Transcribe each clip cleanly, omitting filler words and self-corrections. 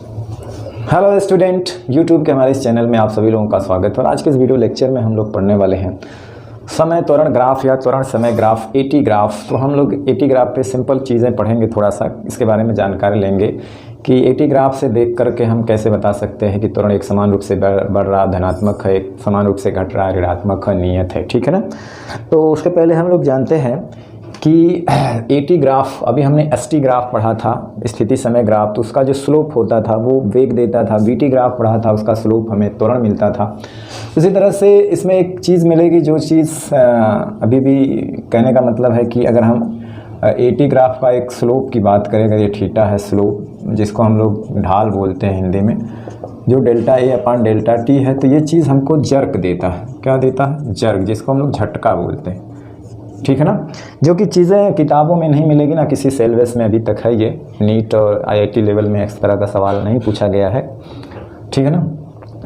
Hello student, YouTube के हमारे इस चैनल में आप सभी लोगों का स्वागत है। और आज के इस वीडियो लेक्चर में हम लोग पढ़ने वाले हैं समय त्वरण ग्राफ या त्वरण समय ग्राफ, एटी ग्राफ। तो हम लोग एटी ग्राफ पे सिंपल चीज़ें पढ़ेंगे, थोड़ा सा इसके बारे में जानकारी लेंगे कि एटी ग्राफ से देख करके हम कैसे बता सकते हैं कि त्वरण एक समान रूप से बढ़ रहा धनात्मक है, एक समान रूप से घट रहा है ऋणात्मक है, नियत है। ठीक है ना। तो उसके पहले हम लोग जानते हैं कि एटी ग्राफ, अभी हमने एसटी ग्राफ पढ़ा था, स्थिति समय ग्राफ, तो उसका जो स्लोप होता था वो वेग देता था। बीटी ग्राफ पढ़ा था, उसका स्लोप हमें त्वरण मिलता था। उसी तरह से इसमें एक चीज़ मिलेगी, जो चीज़ अभी भी कहने का मतलब है कि अगर हम एटी ग्राफ का एक स्लोप की बात करें, अगर ये थीटा है स्लोप, जिसको हम लोग ढाल बोलते हैं हिंदी में, जो delta A upon delta T है, तो ये चीज़ हमको जर्क देता है। क्या देता है? जर्क, जिसको हम लोग झटका बोलते हैं। ठीक है ना। जो कि चीज़ें किताबों में नहीं मिलेगी ना, किसी सिलेबस में अभी तक है। ये नीट और आईआईटी लेवल में इस तरह का सवाल नहीं पूछा गया है। ठीक है ना।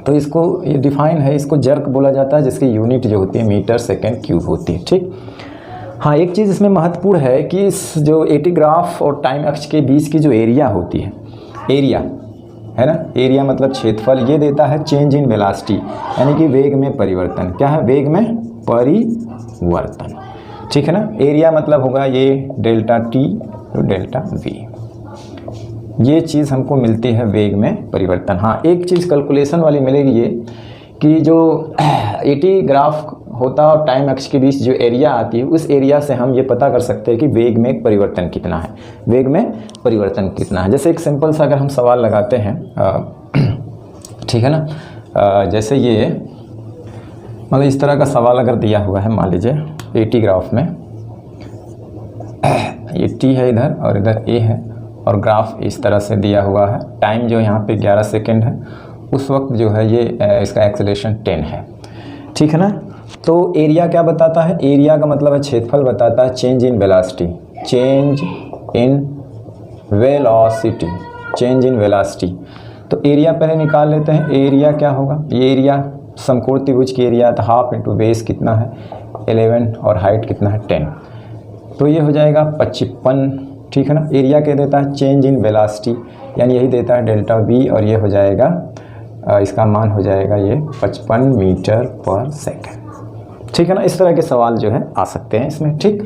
तो इसको ये डिफाइन है, इसको जर्क बोला जाता है, जिसकी यूनिट जो होती है मीटर सेकेंड क्यूब होती है। ठीक। हाँ, एक चीज़ इसमें महत्वपूर्ण है कि इस जो एटी ग्राफ और टाइम अक्ष के बीच की जो एरिया होती है, एरिया है ना, एरिया मतलब क्षेत्रफल, ये देता है चेंज इन वेलोसिटी, यानी कि वेग में परिवर्तन। क्या है? वेग में परिवर्तन। ठीक है ना। एरिया मतलब होगा ये डेल्टा टी तो डेल्टा वी, ये चीज़ हमको मिलती है वेग में परिवर्तन। हाँ, एक चीज़ कैलकुलेशन वाली मिलेगी ये कि जो एटी ग्राफ होता है और टाइम अक्ष के बीच जो एरिया आती है, उस एरिया से हम ये पता कर सकते हैं कि वेग में परिवर्तन कितना है, वेग में परिवर्तन कितना है। जैसे एक सिंपल सा अगर हम सवाल लगाते हैं, ठीक है ना, जैसे ये मतलब इस तरह का सवाल अगर दिया हुआ है, मान लीजिए एटी ग्राफ में ये टी है इधर और इधर ए है, और ग्राफ इस तरह से दिया हुआ है। टाइम जो यहाँ पे 11 सेकेंड है, उस वक्त जो है ये इसका एक्सेलरेशन 10 है। ठीक है ना। तो एरिया क्या बताता है? एरिया का मतलब है क्षेत्रफल बताता है change in velocity, change in velocity, change in velocity. तो एरिया पहले निकाल लेते हैं। एरिया क्या होगा? ये एरिया समकोण त्रिभुज की एरिया, तो हाफ इंटू बेस कितना है 11 और हाइट कितना है 10, तो ये हो जाएगा 55। ठीक है ना। एरिया क्या देता है? चेंज इन वेलोसिटी, यानी यही देता है डेल्टा वी, और ये हो जाएगा इसका मान हो जाएगा ये 55 मीटर पर सेकेंड। ठीक है ना। इस तरह के सवाल जो है आ सकते हैं इसमें। ठीक।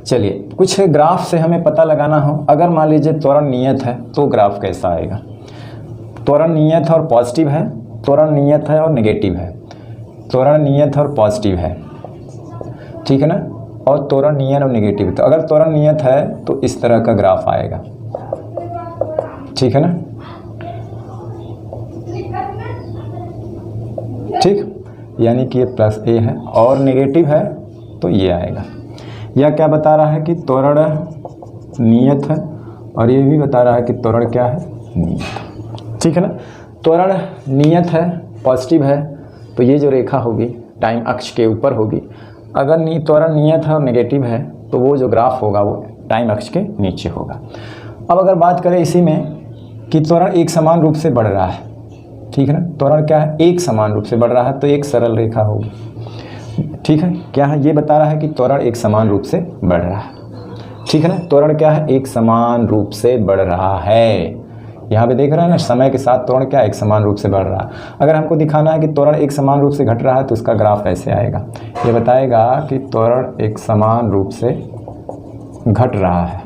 चलिए, कुछ ग्राफ से हमें पता लगाना हो, अगर मान लीजिए त्वरण नियत है तो ग्राफ कैसा आएगा। त्वरण नियत है और पॉजिटिव है, त्वरण नियत है और नेगेटिव है, त्वरण नियत और पॉजिटिव है। ठीक है ना। और त्वरण नियत और नेगेटिव, तो अगर त्वरण नियत है तो इस तरह का ग्राफ आएगा। ठीक है ना। ठीक, यानी कि ये प्लस ए है, और नेगेटिव है तो ये आएगा। यह क्या बता रहा है कि त्वरण नियत है, और ये भी बता रहा है कि त्वरण क्या है? नियत। ठीक है ना। त्वरण नियत है, पॉजिटिव है, तो ये जो रेखा होगी टाइम अक्ष के ऊपर होगी। अगर त्वरण नियत है और नेगेटिव है तो वो जो ग्राफ होगा वो टाइम अक्ष के नीचे होगा। अब अगर बात करें इसी में कि त्वरण एक समान रूप से बढ़ रहा है, ठीक है ना, त्वरण क्या है? एक समान रूप से बढ़ रहा है, तो एक सरल रेखा होगी। ठीक है। क्या है? ये बता रहा है कि त्वरण एक समान रूप से बढ़ रहा है। ठीक है ना। त्वरण क्या है? एक समान रूप से बढ़ रहा है। यहाँ पे देख रहे हैं ना, समय के साथ त्वरण क्या एक समान रूप से बढ़ रहा है। अगर हमको दिखाना है कि त्वरण एक समान रूप से घट रहा है, तो उसका ग्राफ ऐसे आएगा। ये बताएगा कि त्वरण एक समान रूप से घट रहा है,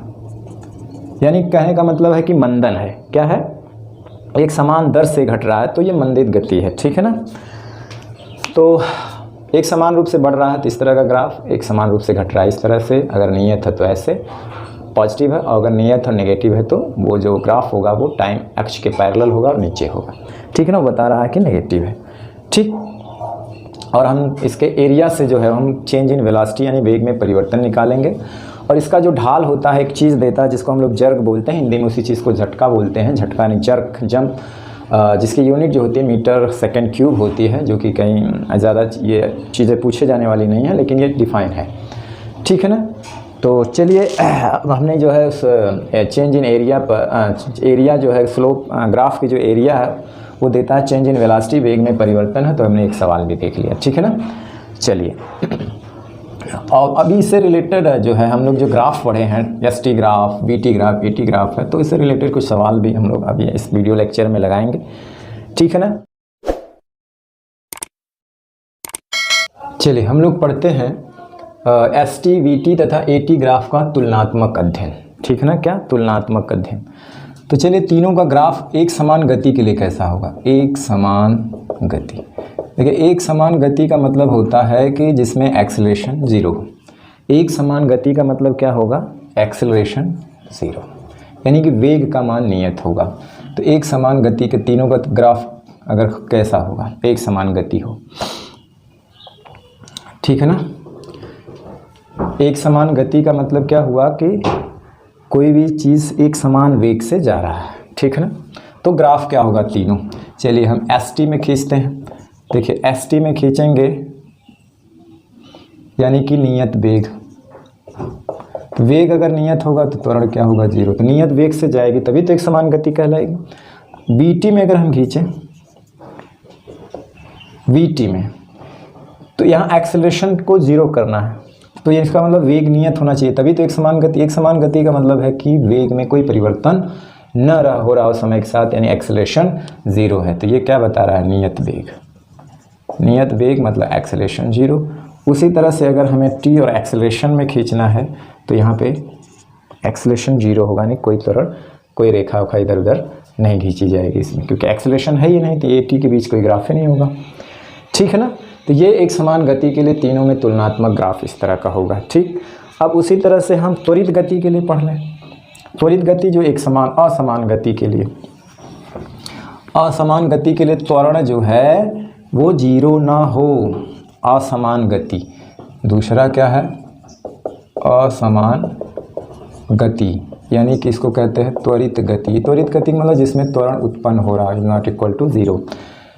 यानी कहने का मतलब है कि मंदन है। क्या है? एक समान दर से घट रहा है, तो ये मंदित गति है। ठीक है ना। तो एक समान रूप से बढ़ रहा है तो इस तरह का ग्राफ, एक समान रूप से घट रहा है इस तरह से। अगर नियत है तो ऐसे पॉजिटिव है, और अगर नियत और नेगेटिव है तो वो जो ग्राफ होगा वो टाइम अक्ष के पैरेलल होगा और नीचे होगा। ठीक है ना। वो बता रहा है कि नेगेटिव है। ठीक। और हम इसके एरिया से जो है हम चेंज इन वेलोसिटी यानी वेग में परिवर्तन निकालेंगे, और इसका जो ढाल होता है एक चीज़ देता है जिसको हम लोग जर्क बोलते हैं, हिंदी में उसी चीज़ को झटका बोलते हैं। झटका यानी जर्क, जंप, जिसकी यूनिट जो होती है मीटर सेकेंड क्यूब होती है, जो कि कहीं ज़्यादा ये चीज़ें पूछे जाने वाली नहीं है, लेकिन ये डिफाइन है। ठीक है ना। तो चलिए, अब हमने जो है उस चेंज इन एरिया पर, एरिया जो है स्लोप ग्राफ की जो एरिया है वो देता है चेंज इन वेलोसिटी, वेग में परिवर्तन है, तो हमने एक सवाल भी देख लिया। ठीक है ना। चलिए, और अभी इससे रिलेटेड जो है हम लोग जो ग्राफ पढ़े हैं, ST graph, BT graph, eighty graph है, तो इससे रिलेटेड कुछ सवाल भी हम लोग अभी इस वीडियो लेक्चर में लगाएंगे, ठीक है ना। चलिए हम लोग पढ़ते हैं एसटी, बीटी तथा एटी ग्राफ का तुलनात्मक अध्ययन, ठीक है ना। क्या तुलनात्मक अध्ययन। तो चलिए तीनों का ग्राफ एक समान गति के लिए कैसा होगा। एक समान गति, देखिए एक समान गति का मतलब होता है कि जिसमें एक्सेलरेशन जीरो। एक समान गति का मतलब क्या होगा, एक्सेलरेशन जीरो, यानी कि वेग का मान नियत होगा। तो एक समान गति के तीनों का ग्राफ अगर कैसा होगा, एक समान गति हो, ठीक है ना। एक समान गति का मतलब क्या हुआ कि कोई भी चीज़ एक समान वेग से जा रहा है, ठीक है ना। तो ग्राफ क्या होगा तीनों। चलिए हम एसटी में खींचते हैं। देखिए एसटी में खींचेंगे यानी कि नियत वेग। तो वेग अगर नियत होगा तो त्वरण क्या होगा, जीरो। तो नियत वेग से जाएगी तभी तो एक समान गति कहलाएगी। बीटी में अगर हम खींचें, बीटी में तो यहाँ एक्सेलरेशन को जीरो करना है, तो ये इसका मतलब वेग नियत होना चाहिए तभी तो एक समान गति। एक समान गति का मतलब है कि वेग में कोई परिवर्तन न हो रहा हो समय के साथ, यानी एक्सेलरेशन जीरो है। तो ये क्या बता रहा है, नियत वेग। नियत वेग मतलब एक्सेलरेशन जीरो। उसी तरह से अगर हमें टी और एक्सेलरेशन में खींचना है तो यहाँ पे एक्सेलरेशन जीरो होगा, नहीं कोई त्वरण, कोई रेखा उखा इधर उधर नहीं खींची जाएगी इसमें, क्योंकि एक्सेलरेशन है ही नहीं, तो ए टी के बीच कोई ग्राफ ही नहीं होगा, ठीक है ना। तो ये एक समान गति के लिए तीनों में तुलनात्मक ग्राफ इस तरह का होगा, ठीक। अब उसी तरह से हम त्वरित गति के लिए पढ़ लें। त्वरित गति जो एक समान असमान गति के लिए, असमान गति के लिए त्वरण जो है वो जीरो ना हो, असमान गति। दूसरा क्या है, असमान गति, यानी कि इसको कहते हैं त्वरित गति। त्वरित गति मतलब जिसमें त्वरण उत्पन्न हो रहा है, नॉट इक्वल टू जीरो।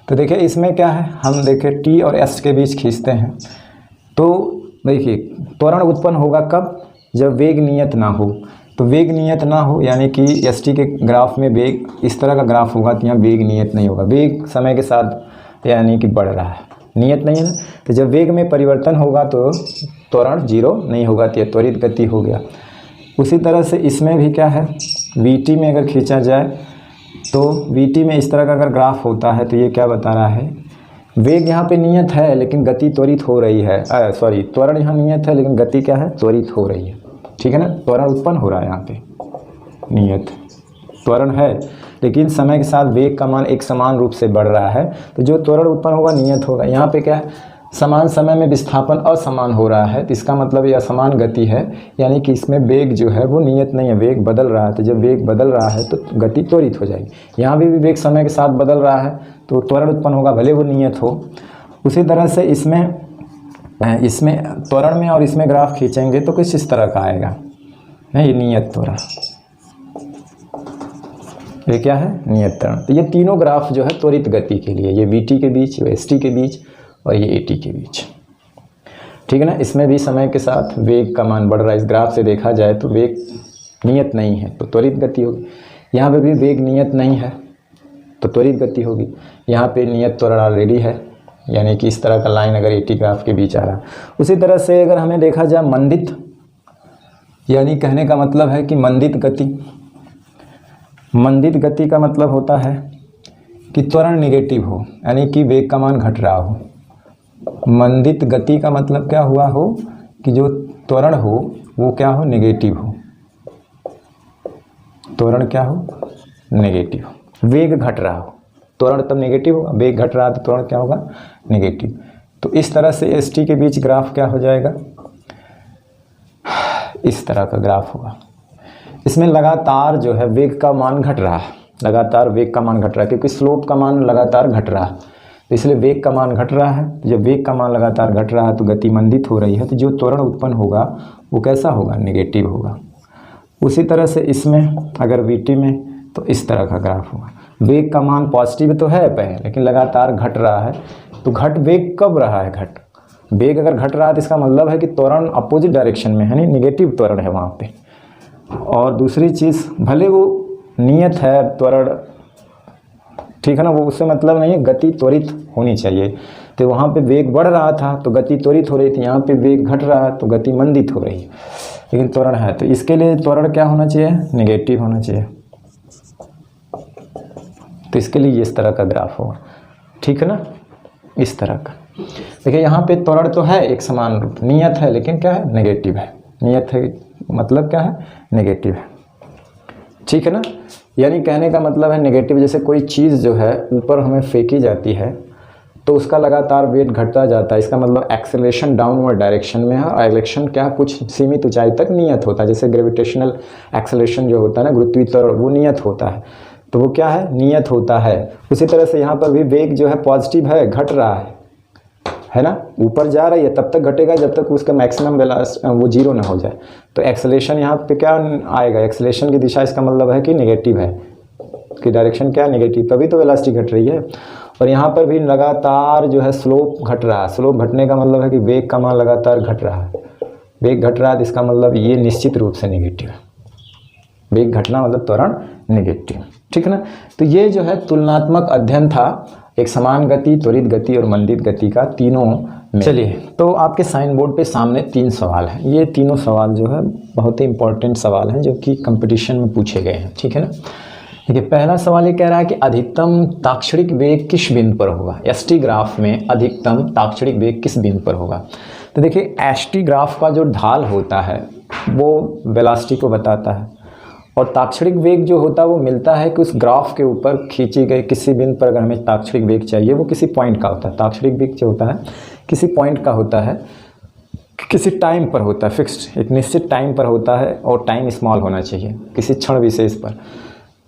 तो देखिए इसमें क्या है, हम देखिए टी और एस के बीच खींचते हैं तो देखिए त्वरण उत्पन्न होगा कब, जब वेग नियत ना हो। तो वेग नियत ना हो यानी कि एस टी के ग्राफ में वेग इस तरह का ग्राफ होगा तो यहाँ वेग नियत नहीं होगा। वेग समय के साथ यानी कि बढ़ रहा है, नियत नहीं है ना। तो जब वेग में परिवर्तन होगा तो त्वरण जीरो नहीं होगा, तो यह त्वरित गति हो गया। उसी तरह से इसमें भी क्या है, वीटी में अगर खींचा जाए तो वीटी में इस तरह का अगर ग्राफ होता है तो ये क्या बता रहा है, वेग यहाँ पे नियत है लेकिन गति त्वरित हो रही है, त्वरण यहाँ नियत है लेकिन गति क्या है, त्वरित हो रही है, ठीक है ना। त्वरण उत्पन्न हो रहा है यहाँ पे, नियत त्वरण है लेकिन समय के साथ वेग का मान एक समान रूप से बढ़ रहा है, तो जो त्वरण उत्पन्न होगा नियत होगा। यहाँ पे क्या है, समान समय में विस्थापन असमान हो रहा है, तो इसका मतलब ये असमान गति है, यानी कि इसमें वेग जो है वो नियत नहीं है, वेग बदल रहा है। तो जब वेग बदल रहा है तो गति त्वरित हो जाएगी। यहाँ भी वेग समय के साथ बदल रहा है तो त्वरण उत्पन्न होगा, भले वो नियत हो। उसी तरह से इसमें त्वरण में और इसमें ग्राफ खींचेंगे तो कुछ इस तरह का आएगा, नहीं नियत त्वरण, ये क्या है, नियत त्वरण। तो ये तीनों ग्राफ जो है त्वरित गति के लिए, ये वीटी के बीच, ये एसटी के बीच और ये एटी के बीच, ठीक है ना। इसमें भी समय के साथ वेग का मान बढ़ रहा है। इस ग्राफ से देखा जाए तो वेग नियत नहीं है तो त्वरित गति होगी। यहाँ पे भी वेग नियत नहीं है तो त्वरित गति होगी। यहाँ पे नियत त्वरण ऑलरेडी है, यानी कि इस तरह का लाइन अगर एटी ग्राफ के बीच आ रहा है। उसी तरह से अगर हमें देखा जाए मंदित, यानी कहने का मतलब है कि मंदित गति। मंदित गति का मतलब होता है कि त्वरण निगेटिव हो, यानी कि वेग का मान घट रहा हो। मंदित गति का मतलब क्या हुआ हो कि जो त्वरण हो वो क्या हो, नेगेटिव हो। त्वरण क्या हो, नेगेटिव हो, वेग घट रहा हो, त्वरण तब नेगेटिव होगा, वेग घट रहा है तो त्वरण क्या होगा, नेगेटिव। तो इस तरह से एस टी के बीच ग्राफ क्या हो जाएगा, इस तरह का ग्राफ होगा। इसमें लगातार जो है वेग का मान घट रहा है, लगातार वेग का मान घट रहा है, क्योंकि स्लोप का मान लगातार घट रहा है, तो इसलिए वेग का मान घट रहा है। तो जब वेग का मान लगातार घट रहा है तो गति मंदित हो रही है, तो जो त्वरण उत्पन्न होगा वो कैसा होगा, नेगेटिव होगा। उसी तरह से इसमें अगर वीटी में तो इस तरह का ग्राफ होगा। वेग का मान पॉजिटिव तो है पहले, लेकिन लगातार घट रहा है। तो घट वेग कब रहा है, वेग अगर घट रहा है तो इसका मतलब है कि त्वरण अपोजिट डायरेक्शन में है, नहीं निगेटिव त्वरण है वहाँ पे। और दूसरी चीज़, भले वो नियत है त्वरण, ठीक है ना, वो उससे मतलब नहीं है, गति त्वरित होनी चाहिए। तो वहाँ पे वेग बढ़ रहा था तो गति त्वरित हो रही थी, यहाँ पे वेग घट रहा है तो गति मंदित हो रही है, लेकिन त्वरण है। तो इसके लिए त्वरण क्या होना चाहिए, नेगेटिव होना चाहिए। तो इसके लिए इस तरह का ग्राफ होगा, ठीक है ना, इस तरह का। देखिए यहाँ पे त्वरण तो है एक समान रूप, नियत है, लेकिन क्या है, नेगेटिव है। नियत है मतलब क्या है, नेगेटिव है, ठीक है ना। यानी कहने का मतलब है नेगेटिव, जैसे कोई चीज़ जो है ऊपर हमें फेंकी जाती है तो उसका लगातार वेट घटता जाता है, इसका मतलब एक्सेलरेशन डाउनवर्ड डायरेक्शन में है। और एक्सेलरेशन क्या, कुछ सीमित ऊंचाई तक नियत होता है, जैसे ग्रेविटेशनल एक्सेलरेशन जो होता है ना, गुरुत्वीय त्वरण, वो नियत होता है। तो वो क्या है, नियत होता है। उसी तरह से यहाँ पर भी वेग जो है पॉजिटिव है, घट रहा है ना, ऊपर जा रही है, तब तक घटेगा जब तक उसका मैक्सिमम वो जीरो ना हो जाए। तो एक्सेलरेशन यहाँ पे क्या आएगा, एक्सेलरेशन की दिशा, इसका मतलब है कि नेगेटिव है, कि डायरेक्शन क्या, नेगेटिव, तभी तो वेलोसिटी घट रही है। और यहाँ पर भी लगातार जो है स्लोप घट रहा है। स्लोप घटने का मतलब है कि वेग का मान लगातार घट रहा है। वेग घट रहा है तो इसका मतलब ये निश्चित रूप से नेगेटिव है। वेग घटना मतलब त्वरण नेगेटिव, ठीक है ना। तो ये जो है तुलनात्मक अध्ययन था, एक समान गति, त्वरित गति और मंदित गति का, तीनों में। चलिए, तो आपके साइन बोर्ड पे सामने 3 सवाल हैं। ये तीनों सवाल जो है बहुत ही इंपॉर्टेंट सवाल हैं, जो कि कंपटीशन में पूछे गए हैं, ठीक है ना। देखिए पहला सवाल ये कह रहा है कि अधिकतम ताक्षणिक वेग किस बिंदु पर होगा। एसटी ग्राफ में अधिकतम ताक्षणिक वेग किस बिंदु पर होगा। तो देखिए एसटी ग्राफ का जो ढाल होता है वो वेलोसिटी को बताता है, और ताक्षणिक वेग जो होता है वो मिलता है कि उस ग्राफ के ऊपर खींची गई किसी बिंदु पर अगर हमें ताक्षणिक वेग चाहिए, वो किसी पॉइंट का होता है। ताक्षणिक वेग जो होता है किसी पॉइंट का होता है, किसी टाइम पर होता है, फिक्स्ड एक निश्चित टाइम पर होता है, और टाइम स्मॉल होना चाहिए किसी क्षण विशेष पर।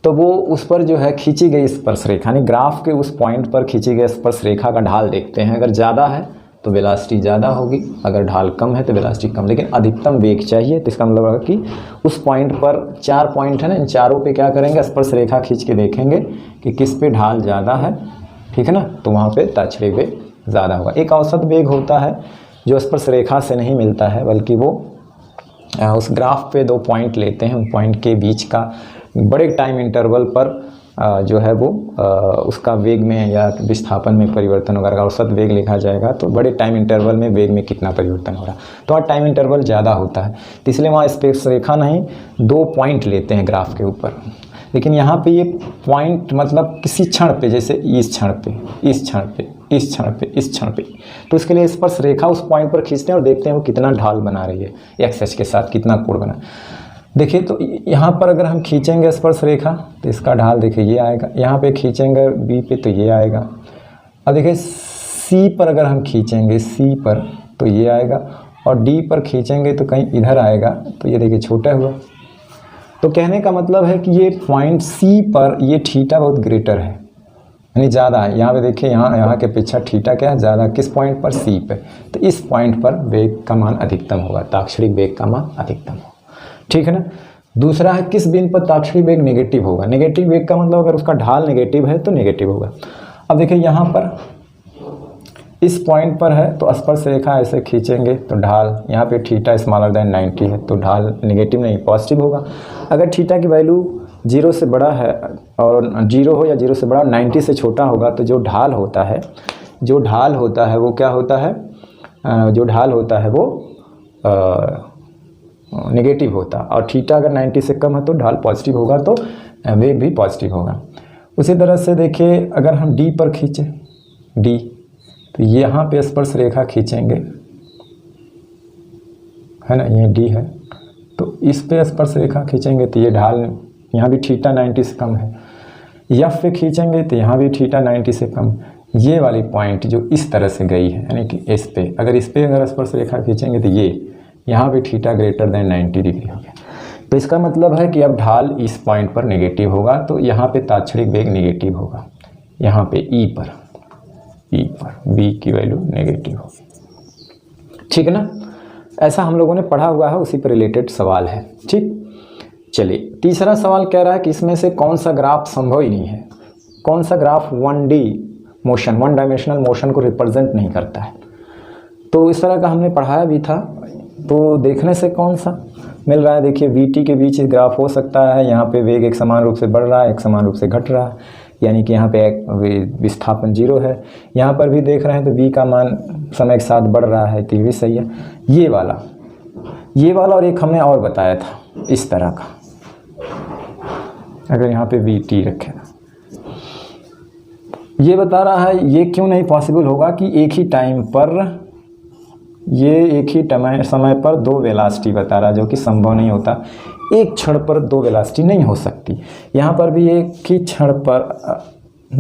तो वो उस पर जो है खींची गई स्पर्श रेखा, यानी ग्राफ के उस पॉइंट पर खींची गई स्पर्श रेखा का ढाल देखते हैं। अगर ज़्यादा है तो वेलोसिटी ज़्यादा होगी, अगर ढाल कम है तो वेलोसिटी कम। लेकिन अधिकतम वेग चाहिए, तो इसका मतलब है कि उस पॉइंट पर 4 पॉइंट है ना, इन चारों पे क्या करेंगे, स्पर्श रेखा खींच के देखेंगे कि किस पे ढाल ज़्यादा है, ठीक है ना, तो वहाँ पे ताक्षणिक वेग ज़्यादा होगा। एक औसत वेग होता है जो स्पर्श रेखा से नहीं मिलता है, बल्कि वो उस ग्राफ पे 2 पॉइंट लेते हैं, उन पॉइंट के बीच का बड़े टाइम इंटरवल पर जो है वो उसका वेग में या विस्थापन में परिवर्तन होगा। अगर औसत वेग लिखा जाएगा तो बड़े टाइम इंटरवल में वेग में कितना परिवर्तन हो रहा है, तो वहाँ टाइम इंटरवल ज़्यादा होता है, तो इसलिए वहाँ स्पर्श रेखा नहीं, 2 पॉइंट लेते हैं ग्राफ के ऊपर। लेकिन यहाँ पे ये पॉइंट मतलब किसी क्षण पे, जैसे इस क्षण पे, इस क्षण पे, इस क्षण पे, इस क्षण पे, तो उसके लिए स्पर्श रेखा उस पॉइंट पर खींचते हैं और देखते हैं वो कितना ढाल बना रही है, एक्स के साथ कितना कोण बना। देखिए तो यहाँ पर अगर हम खींचेंगे स्पर्श रेखा तो इसका ढाल देखिए ये आएगा, यहाँ पे खींचेंगे बी पे तो ये आएगा। अब देखिए सी पर अगर हम खींचेंगे, सी पर तो ये आएगा, और डी पर खींचेंगे तो कहीं इधर आएगा, तो ये देखिए छोटा हुआ। तो कहने का मतलब है कि ये पॉइंट सी पर ये थीटा बहुत ग्रेटर है, यानी ज़्यादा है। यहाँ पे देखिए यहाँ के पीछे थीटा क्या है, ज़्यादा, किस पॉइंट पर, सी पे। तो इस पॉइंट पर वेग का मान अधिकतम होगा, ताक्षणिक वेग का मान अधिकतम होगा, ठीक है ना। दूसरा है किस बिंदु पर ताक्षणिक वेग नेगेटिव होगा। नेगेटिव वेग का मतलब अगर उसका ढाल नेगेटिव है तो नेगेटिव होगा। अब देखिए यहाँ पर इस पॉइंट पर है तो स्पर्श रेखा ऐसे खींचेंगे तो ढाल, यहाँ पे थीटा स्मॉलर देन 90 है तो ढाल नेगेटिव नहीं पॉजिटिव होगा। अगर थीटा की वैल्यू 0 से बड़ा है, और 0 हो या 0 से बड़ा, 90 से छोटा होगा, तो जो ढाल होता है वो क्या होता है, जो ढाल होता है वो नेगेटिव होता, और थीटा अगर 90 से कम है तो ढाल पॉजिटिव होगा, तो वेग भी पॉजिटिव होगा। उसी तरह से देखिए अगर हम डी पर खींचें, डी, तो यहाँ पे स्पर्श रेखा खींचेंगे, है ना, ये डी है, तो इस पे स्पर्श रेखा खींचेंगे तो ये ढाल, यहाँ भी थीटा 90 से कम है। एफ पे खींचेंगे तो यहाँ भी थीटा 90 से कम। ये वाली पॉइंट जो इस तरह से गई है, यानी कि इस पे अगर स्पर्श रेखा खींचेंगे तो ये यहाँ भी थीटा ग्रेटर देन 90 डिग्री हो गया। तो इसका मतलब है कि अब ढाल इस पॉइंट पर नेगेटिव होगा, तो यहाँ पे ताक्षणिक वेग नेगेटिव होगा, यहाँ पे ई पर बी की वैल्यू नेगेटिव होगी, ठीक है ना। ऐसा हम लोगों ने पढ़ा हुआ है, उसी पर रिलेटेड सवाल है, ठीक। चलिए तीसरा सवाल कह रहा है कि इसमें से कौन सा ग्राफ संभव ही नहीं है, कौन सा graph 1D motion, 1 dimensional motion को रिप्रेजेंट नहीं करता है। तो इस तरह का हमने पढ़ाया भी था, तो देखने से कौन सा मिल रहा है। देखिए VT के बीच ग्राफ हो सकता है, यहाँ पे वेग एक समान रूप से बढ़ रहा है, एक समान रूप से घट रहा है। यानी कि यहाँ पे विस्थापन 0 है। यहाँ पर भी देख रहे हैं तो v का मान समय के साथ बढ़ रहा है, तो ये भी सही है। ये वाला और एक हमने और बताया था इस तरह का, अगर यहाँ पे vt रखें, ये बता रहा है ये क्यों नहीं पॉसिबल होगा कि एक ही टाइम पर, ये एक ही समय पर 2 वेलासिटी बता रहा है, जो कि संभव नहीं होता। एक क्षण पर 2 वेलासिटी नहीं हो सकती। यहाँ पर भी एक ही क्षण पर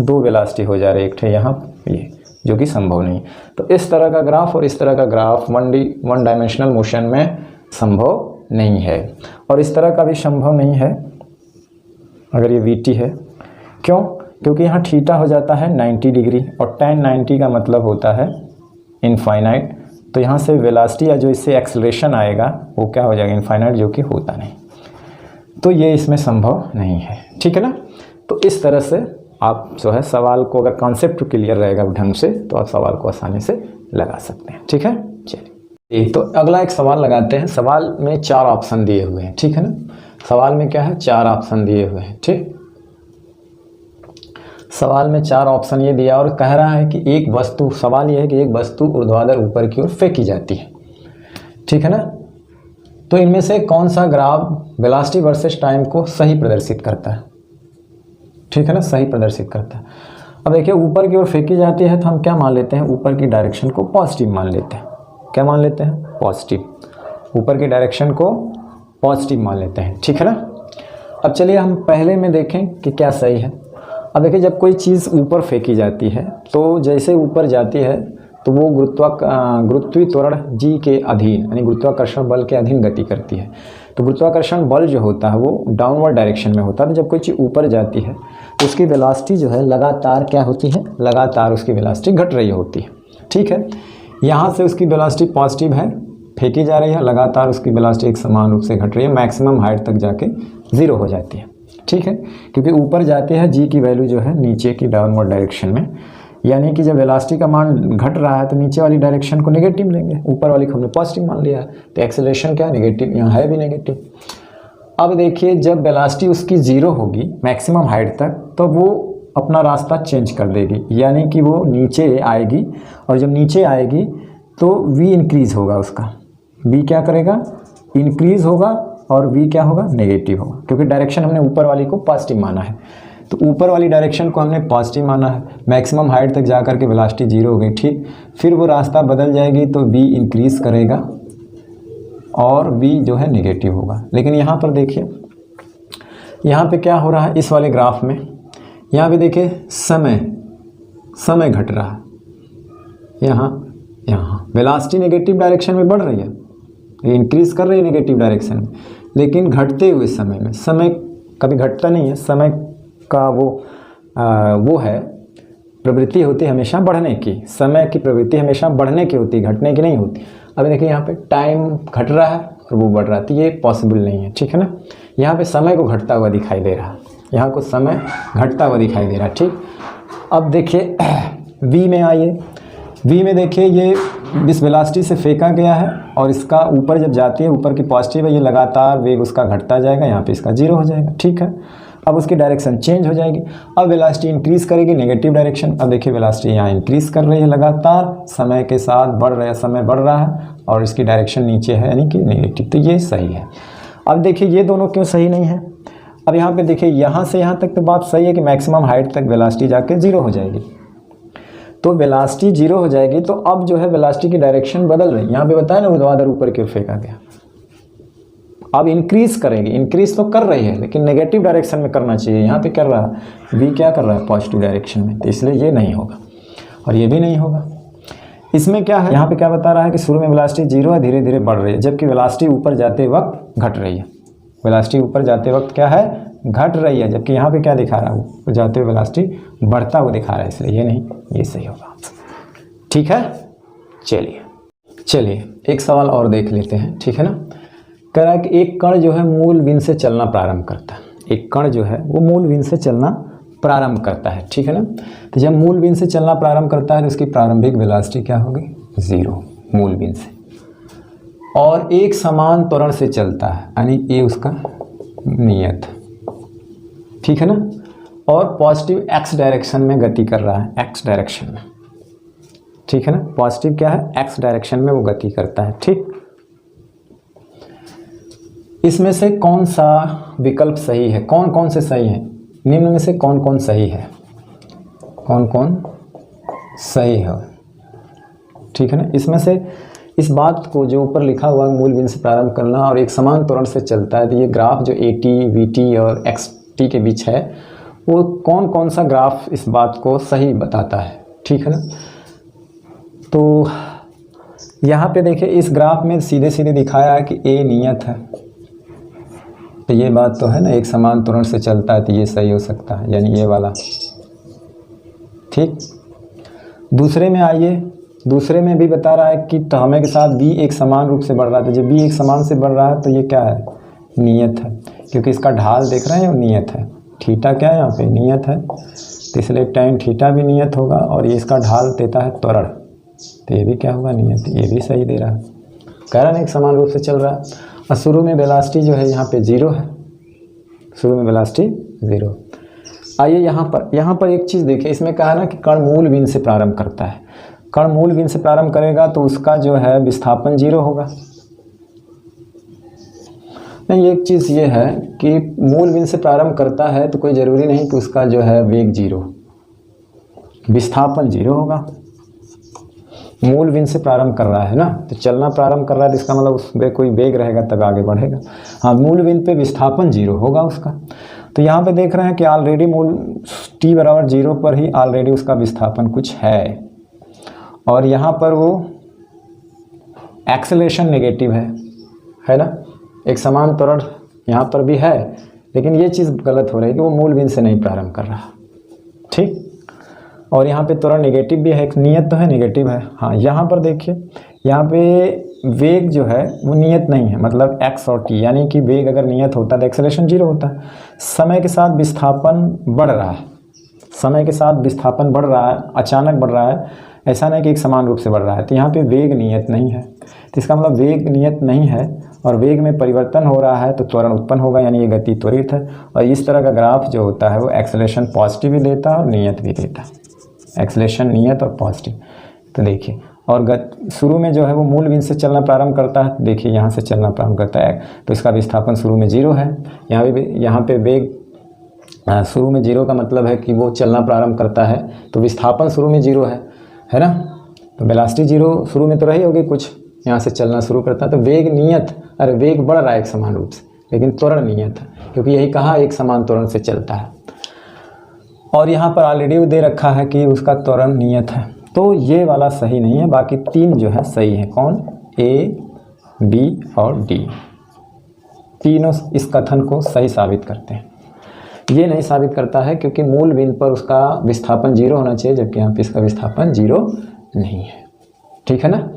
2 वेलासिटी हो जा रही है, एक ठे यहाँ ये, जो कि संभव नहीं। तो इस तरह का ग्राफ और इस तरह का ग्राफ वन डायमेंशनल मोशन में संभव नहीं है, और इस तरह का भी संभव नहीं है अगर ये vt है। क्यों? क्योंकि यहाँ थीटा हो जाता है 90 डिग्री, और tan 90 का मतलब होता है इनफाइनाइट। तो यहाँ से वेलासिटी या जो इससे एक्सेलरेशन आएगा वो क्या हो जाएगा, इनफाइनाइट, जो कि होता नहीं। तो ये इसमें संभव नहीं है, ठीक है ना। तो इस तरह से आप जो है सवाल को, अगर कॉन्सेप्ट क्लियर रहेगा ढंग से, तो आप सवाल को आसानी से लगा सकते हैं, ठीक है। चलिए तो अगला एक सवाल लगाते हैं। सवाल में 4 ऑप्शन दिए हुए हैं, ठीक है ना। सवाल में क्या है, 4 ऑप्शन दिए हुए हैं, ठीक। सवाल में 4 ऑप्शन ये दिया और कह रहा है कि एक वस्तु, सवाल ये है कि एक वस्तु ऊर्ध्वाधर ऊपर की ओर फेंकी जाती है, ठीक है ना। तो इनमें से कौन सा ग्राफ वेलोसिटी वर्सेस टाइम को सही प्रदर्शित करता है, ठीक है ना, सही प्रदर्शित करता है। अब देखिए ऊपर की ओर फेंकी जाती है तो हम क्या मान लेते हैं, ऊपर की डायरेक्शन को पॉजिटिव मान लेते हैं। क्या मान लेते हैं, पॉजिटिव। ऊपर की डायरेक्शन को पॉजिटिव मान लेते हैं, ठीक है ना। अब चलिए हम पहले में देखें कि क्या सही है। अब देखिए जब कोई चीज़ ऊपर फेंकी जाती है तो जैसे ऊपर जाती है तो वो गुरुत्वीय त्वरण g के अधीन, यानी गुरुत्वाकर्षण बल के अधीन गति करती है। तो गुरुत्वाकर्षण बल जो होता है वो डाउनवर्ड डायरेक्शन में होता है। तो जब कोई चीज़ ऊपर जाती है तो उसकी वेलोसिटी जो है लगातार क्या होती है, लगातार उसकी वेलोसिटी घट रही होती है, ठीक है। यहाँ से उसकी वेलोसिटी पॉजिटिव है, फेंकी जा रही है, लगातार उसकी वेलोसिटी एक समान रूप से घट रही है, मैक्सिमम हाइट तक जाके 0 हो जाती है, ठीक है। क्योंकि ऊपर जाती है g की वैल्यू जो है नीचे की डाउनवर्ड डायरेक्शन में, यानी कि जब वेलोसिटी का मान घट रहा है तो नीचे वाली डायरेक्शन को नेगेटिव लेंगे, ऊपर वाली को हमने पॉजिटिव मान लिया है। तो एक्सेलरेशन क्या नेगेटिव, यहाँ है भी नेगेटिव। अब देखिए जब वेलोसिटी उसकी 0 होगी मैक्सिमम हाइट तक, तो वो अपना रास्ता चेंज कर देगी, यानी कि वो नीचे आएगी, और जब नीचे आएगी तो v इंक्रीज़ होगा, उसका v क्या करेगा, इंक्रीज़ होगा, और v क्या होगा, नेगेटिव होगा। क्योंकि डायरेक्शन हमने ऊपर वाली को पॉजिटिव माना है, तो ऊपर वाली डायरेक्शन को हमने पॉजिटिव माना है। मैक्सिमम हाइट तक जा करके वेलोसिटी 0 हो गई, ठीक। फिर वो रास्ता बदल जाएगी तो v इंक्रीज़ करेगा और v जो है नेगेटिव होगा। लेकिन यहाँ पर देखिए, यहाँ पे क्या हो रहा है इस वाले ग्राफ में, यहाँ पे देखिए समय घट रहा है। यहाँ वेलोसिटी नेगेटिव डायरेक्शन में बढ़ रही है, इंक्रीज़ कर रही है नेगेटिव डायरेक्शन में, लेकिन घटते हुए समय में, समय कभी घटता नहीं है, समय का वो है प्रवृत्ति होती है हमेशा बढ़ने की, समय की प्रवृत्ति हमेशा बढ़ने की होती है, घटने की नहीं होती। अब देखिए यहाँ पे टाइम घट रहा है और वो बढ़ रहा है, तो ये पॉसिबल नहीं है, ठीक है ना। यहाँ पे समय को घटता हुआ दिखाई दे रहा है, यहाँ को समय घटता हुआ दिखाई दे रहा है, ठीक। अब देखिए v में आइए, v में देखिए ये इस वेलोसिटी से फेंका गया है और इसका ऊपर जब जाती है, ऊपर की पॉजिटिव है, ये लगातार वेग उसका घटता जाएगा, यहाँ पे इसका 0 हो जाएगा, ठीक है। अब उसकी डायरेक्शन चेंज हो जाएगी, अब वेलोसिटी इंक्रीज़ करेगी नेगेटिव डायरेक्शन। अब देखिए वेलोसिटी यहाँ इंक्रीज़ कर रही है लगातार, समय के साथ बढ़ रहा है, समय बढ़ रहा है और इसकी डायरेक्शन नीचे है, यानी कि नेगेटिव, तो ये सही है। अब देखिए ये दोनों क्यों सही नहीं है। अब यहाँ पे देखिए यहाँ से यहाँ तक तो बात सही है कि मैक्सिमम हाइट तक वेलोसिटी जाके 0 हो जाएगी, तो वेलोसिटी 0 हो जाएगी। तो अब जो है वेलोसिटी की डायरेक्शन बदल रही है, यहाँ पे बताया ना ऊर्ध्वाधर ऊपर की ओर फेंका गया, अब इंक्रीज़ करेगी, इंक्रीज़ तो कर रही है लेकिन नेगेटिव डायरेक्शन में करना चाहिए, यहाँ पे कर रहा है v क्या कर रहा है, पॉजिटिव डायरेक्शन में, तो इसलिए ये नहीं होगा और ये भी नहीं होगा। इसमें क्या है, यहाँ पे क्या बता रहा है कि शुरू में वेलोसिटी 0 है, धीरे धीरे बढ़ रही है, जबकि वेलोसिटी ऊपर जाते वक्त घट रही है। वेलोसिटी ऊपर जाते वक्त क्या है, घट रही है, जबकि यहाँ पे क्या दिखा रहा है, ऊपर जाते हुए वेलोसिटी बढ़ता हुआ दिखा रहा है, इसलिए ये नहीं, ये सही होगा, ठीक है। चलिए एक सवाल और देख लेते हैं, ठीक है ना। कह रहा है कि एक कण जो है मूल बिंदु से चलना प्रारंभ करता है, एक कण जो है वो मूल बिंदु से चलना प्रारंभ करता है, ठीक है ना। तो जब मूल बिंदु से चलना प्रारंभ करता है तो उसकी प्रारंभिक वेलोसिटी क्या होगी, 0 मूल बिंदु से, और एक समान त्वरण से चलता है, यानी ये उसका नियत, ठीक है ना। और पॉजिटिव एक्स डायरेक्शन में गति कर रहा है, एक्स डायरेक्शन में, ठीक है ना। पॉजिटिव क्या है, एक्स डायरेक्शन में वो गति करता है, ठीक। इसमें से कौन सा विकल्प सही है, कौन कौन से सही है, निम्न में से कौन कौन सही है, कौन कौन सही है, ठीक है ना। इसमें से इस बात को जो ऊपर लिखा हुआ मूल बिंदु से प्रारंभ करना और एक समान त्वरण से चलता है, तो ये ग्राफ जो AT, VT और XT के बीच है, वो कौन कौन सा ग्राफ इस बात को सही बताता है, ठीक है ना। तो यहाँ पे देखिए इस ग्राफ में सीधे सीधे दिखाया है कि A नियत है, तो ये बात तो है ना, एक समान त्वरण से चलता है तो ये सही हो सकता है, यानी ये वाला, ठीक। दूसरे में आइए, दूसरे में भी बता रहा है कि समय के साथ B एक समान रूप से बढ़ रहा है, तो जब B एक समान से बढ़ रहा है तो ये क्या है, नियत है, क्योंकि इसका ढाल देख रहे हैं वो नियत है, थीटा क्या है यहाँ पे, नियत है, तो इसलिए tan थीटा भी नियत होगा, और ये इसका ढाल देता है त्वरण, तो ये भी क्या होगा, नियत, ये भी सही दे रहा है, कह रहा है एक समान रूप से चल रहा है। और शुरू में वेलोसिटी जो है यहाँ पे 0 है, शुरू में वेलोसिटी 0। आइए यहाँ पर एक चीज़ देखिए, इसमें कहा है ना कि कण मूल बिंदु से प्रारंभ करता है, कण मूल बिंदु से प्रारंभ करेगा तो उसका जो है विस्थापन 0 होगा। नहीं, एक चीज़ ये है कि मूल बिंदु से प्रारंभ करता है तो कोई ज़रूरी नहीं कि उसका जो है वेग 0, विस्थापन 0 होगा। मूल बिंदु से प्रारंभ कर रहा है ना, तो चलना प्रारंभ कर रहा है तो इसका मतलब उसमें कोई वेग रहेगा तब आगे बढ़ेगा। हाँ, मूल बिंदु पे विस्थापन 0 होगा उसका। तो यहाँ पे देख रहे हैं कि ऑलरेडी मूल t बराबर 0 पर ही ऑलरेडी उसका विस्थापन कुछ है, और यहाँ पर वो एक्सेलरेशन नेगेटिव है ना, एक समान त्वरण यहाँ पर भी है, लेकिन ये चीज़ गलत हो रही है कि वो मूल बिंदु से नहीं प्रारंभ कर रहा, ठीक। और यहाँ पे त्वरण नेगेटिव भी है, एक नियत तो है, नेगेटिव है। हाँ, यहाँ पर देखिए, यहाँ पे वेग जो है वो नियत नहीं है, मतलब x और t, यानी कि वेग अगर नियत होता तो एक्सेलरेशन 0 होता। समय के साथ विस्थापन बढ़ रहा है, समय के साथ विस्थापन बढ़ रहा है, अचानक बढ़ रहा है, ऐसा नहीं कि एक समान रूप से बढ़ रहा है, तो यहाँ पे वेग नियत नहीं है, तो इसका मतलब वेग नियत नहीं है और वेग में परिवर्तन हो रहा है तो त्वरण उत्पन्न होगा, यानी ये गति त्वरित है। और इस तरह का ग्राफ जो होता है वो एक्सेलरेशन पॉजिटिव भी देता है और नियत भी देता है, एक्सेलरेशन नियत और पॉजिटिव। तो देखिए, और शुरू में जो है वो मूल बिंदु से चलना प्रारंभ करता है, देखिए यहाँ से चलना प्रारंभ करता है तो इसका विस्थापन शुरू में 0 है। यहाँ पे वेग शुरू में 0 का मतलब है कि वो चलना प्रारंभ करता है तो विस्थापन शुरू में 0 है ना, तो वेलोसिटी 0 शुरू में तो रही होगी कुछ, यहाँ से चलना शुरू करता है तो वेग नियत, अरे वेग बढ़ रहा है एक समान रूप से, लेकिन त्वरण नियत है, क्योंकि यही कहा एक समान त्वरण से चलता है। और यहाँ पर ऑलरेडी दे रखा है कि उसका त्वरण नियत है, तो ये वाला सही नहीं है, बाकी 3 जो है सही है। कौन, A, B और D, तीनों इस कथन को सही साबित करते हैं। ये नहीं साबित करता है क्योंकि मूल बिंदु पर उसका विस्थापन 0 होना चाहिए, जबकि यहाँ पे इसका विस्थापन 0 नहीं है, ठीक है ना।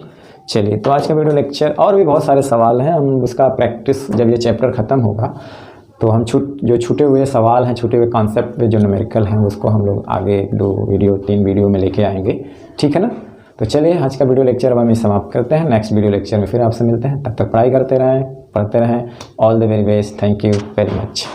चलिए, तो आज का वीडियो लेक्चर, और भी बहुत सारे सवाल हैं, हम उसका प्रैक्टिस जब ये चैप्टर ख़त्म होगा तो हम जो छूटे हुए सवाल हैं, छूटे हुए कॉन्सेप्ट पे जो न्यूमेरिकल हैं, उसको हम लोग आगे 2 वीडियो 3 वीडियो में लेके आएंगे, ठीक है ना। तो चलिए, आज का वीडियो लेक्चर अब हम समाप्त करते हैं, नेक्स्ट वीडियो लेक्चर में फिर आपसे मिलते हैं, तब तक पढ़ाई करते रहें, पढ़ते रहें। All the very best, thank you very much.